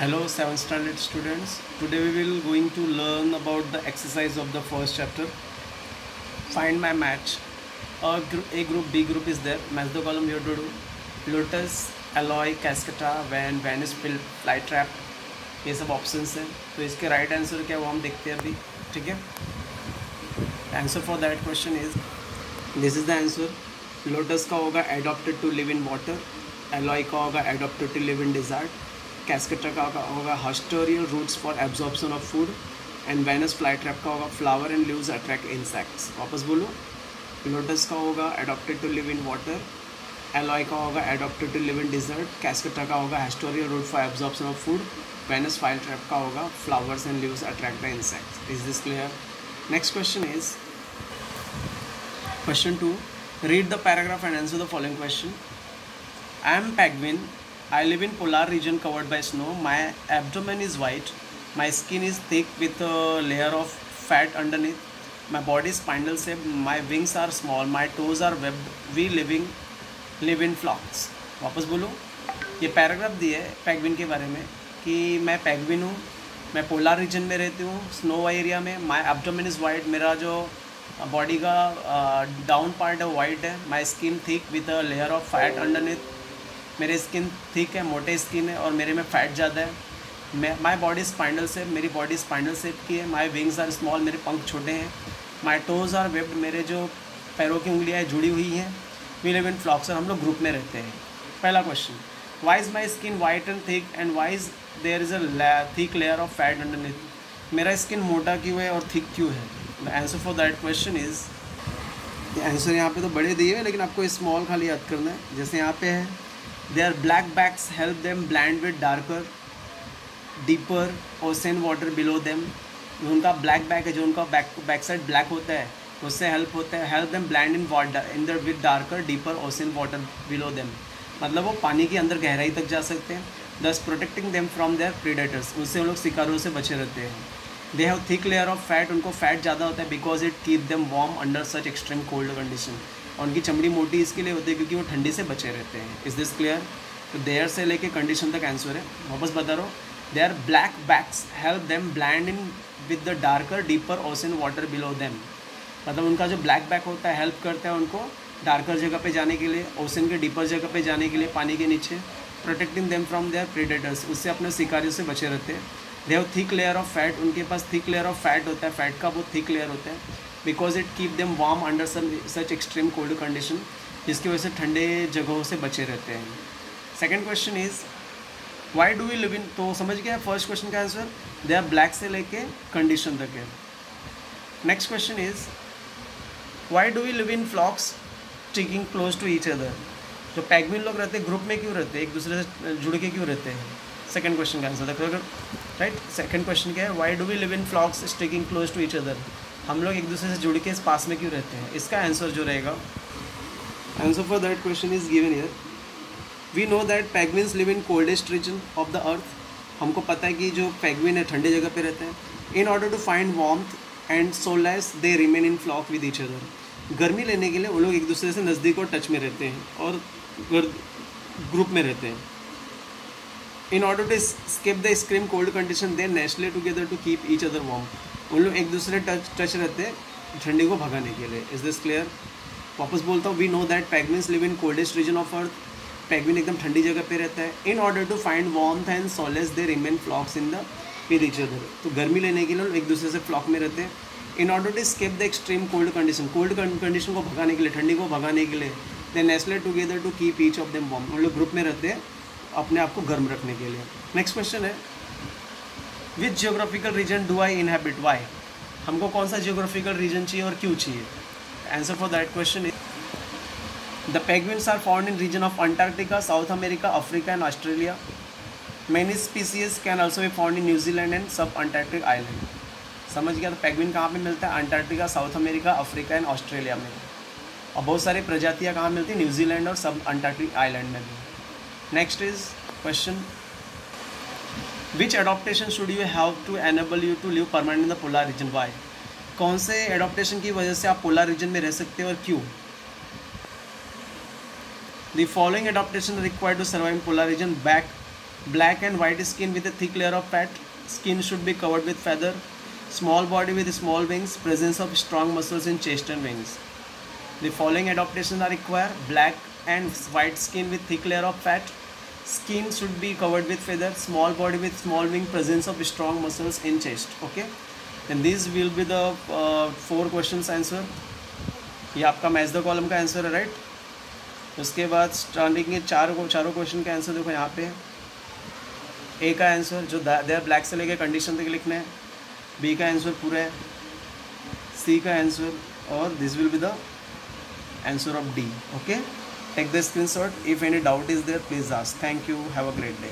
Hello 7th standard students. Today we will going to learn about the exercise of the first chapter. Find my match. A group, B group is there. Match the column you have to do. Lotus, Alloy, Cascata, Van, Vanish, Flytrap. ये सब options हैं. तो इसके right answer क्या है वो हम देखते हैं अभी. ठीक है. Answer for that question is this is the answer. Lotus का होगा adapted to live in water. Aloe का होगा adapted to live in desert. Cuscuta का होगा haustorial roots for absorption of food. And Venus flytrap का होगा flower and leaves attract insects. वापस बोलो. लोटस का होगा adapted to live in water. Aloe का होगा adapted to live in desert. Cuscuta का होगा haustorial root for absorption of food. Venus flytrap का होगा flowers and leaves attract the insects. Is this clear? Next question is question 2. Read the paragraph and answer the following question. I am penguin. I live in polar region covered by snow. My abdomen is white. My skin is thick with a layer of fat underneath. My body is spindle shaped. My wings are small. My toes are webbed. We live in flocks. वापस बोलो. ये paragraph दिए है penguin के बारे में कि मैं पेंगुइन हूँ, मैं पोलार रीजन में रहती हूँ, स्नो एरिया में. माई एब्डोमेन इज़ वाइट. मेरा जो बॉडी का डाउन पार्ट है वाइट है. My skin thick with a layer of fat underneath. मेरे स्किन थिक है, मोटे स्किन है और मेरे में फैट ज़्यादा है. My body spindle shape. मेरी बॉडी स्पाइंडल शेप की है. My wings are small. मेरे पंख छोटे हैं. My toes are webbed. मेरे जो पैरों की उंगलियाँ जुड़ी हुई हैं. We live in flocks. और हम लोग ग्रुप में रहते हैं. पहला question, why is my skin white and thick and why is there is a thick layer of fat underneath. मेरा स्किन मोटा क्यों है और थिक क्यों है? The answer for that question is, answer यहाँ पे तो बड़े दिए हुए लेकिन आपको स्मॉल खाली याद करना है. जैसे यहाँ पे है, their black backs help them blend with darker deeper ocean water below them. उनका ब्लैक बैक है, जो उनका बैक साइड ब्लैक होता है, उससे हेल्प होता है. Help them blend in water in the with darker deeper ocean water below them. मतलब वो पानी के अंदर गहराई तक जा सकते हैं. Thus protecting them from their predators. उससे वो लोग शिकारियों से बचे रहते हैं. They have thick layer of fat. उनको फैट ज़्यादा होता है because it keep them warm under such extreme cold condition. और उनकी चमड़ी मोटी इसके लिए होती है क्योंकि वो ठंडी से बचे रहते हैं. Is this clear? तो देयर से लेके कंडीशन तक आंसर है. वापस बता रहा हूँ. Their black backs help them blend in with the darker deeper ocean water below them. मतलब उनका जो ब्लैक बैक होता है हेल्प करता है उनको डार्कर जगह पे जाने के लिए, ओशन के डीपर जगह पे जाने के लिए, पानी के नीचे. Protecting them from their predators. उससे अपने शिकारियों से बचे रहते हैं. They have thick layer of fat. उनके पास थिक लेयर ऑफ फैट होता है. फैट का बहुत थिक लेयर होता है because it keep them warm under such extreme cold condition. जिसकी वजह से ठंडे जगहों से बचे रहते हैं. Second question is why do we live in. तो समझ गया फर्स्ट क्वेश्चन का आंसर. दे आर ब्लैक से लेके कंडीशन तक है. Next question is why do we live in flocks sticking close to each other. जो पेंगुइन लोग रहते हैं ग्रुप में क्यों रहते हैं, एक दूसरे से जुड़ के क्यों रहते हैं? सेकंड क्वेश्चन का आंसर देखो. राइट, सेकंड क्वेश्चन क्या है? Why do we live in flocks sticking close to each other. हम लोग एक दूसरे से जुड़ के इस पास में क्यों रहते हैं? इसका आंसर जो रहेगा, answer for that question is given here. We know that penguins live in coldest region of the earth. हमको पता है कि जो पेंगुइन है ठंडे जगह पे रहते हैं. In order to find warmth and solace they remain in flock with each other. गर्मी लेने के लिए वो लोग एक दूसरे से नज़दीक और टच में रहते हैं और ग्रुप में रहते हैं. In order to escape the extreme cold condition they nestle together to keep each other warm. उन लोग एक दूसरे टच रहते हैं ठंडी को भगाने के लिए. Is this clear? वापस बोलता हूँ. We know that penguins live in coldest region of earth. Penguin एकदम ठंडी जगह पे रहता है. In order to find warmth and solace they remain flocks in the with each other. तो गर्मी लेने के लिए एक दूसरे से फ्लॉक में रहते हैं. In order to escape the extreme cold condition. Cold condition को भगाने के लिए, ठंडी को भगाने के लिए they nestle together to keep each of them warm. उन लोग ग्रुप में रहते हैं अपने आप को गर्म रखने के लिए. नेक्स्ट क्वेश्चन है which geographical region do I inhabit. Why. हमको कौन सा जियोग्राफिकल रीजन चाहिए और क्यों चाहिए? Answer for that question is the penguins are found in region of Antarctica, south America, Africa and Australia. Many species can also be found in New Zealand and sub Antarctic island. समझ गया? तो penguin कहाँ पे मिलता है? Antarctica, south America, Africa and Australia में. और बहुत सारी प्रजातियाँ कहाँ मिलती हैं? न्यूजीलैंड और सब अंटार्कटिक आइलैंड में भी. Next is question which adaptation should you have to enable you to live permanent in the polar region. Why. कौन से एडॉप्टेशन की वजह से आप पोलर रीजन में रह सकते हो और क्यों? The following adaptation required to survive in polar region. Back Black and white skin with a thick layer of fat. Skin should be covered with feather. Small body with small wings. Presence of strong muscles in chest and wings. The following adaptations are required. Black and white skin with thick layer of fat. Skin should be covered with feather. Small body with small wing. Presence of strong muscles in chest. Okay. And these will be the 4 questions answer. ये आपका match the column का answer है, right. उसके बाद starting के चारों question का answer देखो यहाँ पे। ए का आंसर जो देयर ब्लैक से लेके कंडीशन तक लिखना है। बी का आंसर पूरा है। सी का आंसर, और this will be the answer of D. Okay, take the screenshot. If any doubt is there please ask. Thank you, have a great day.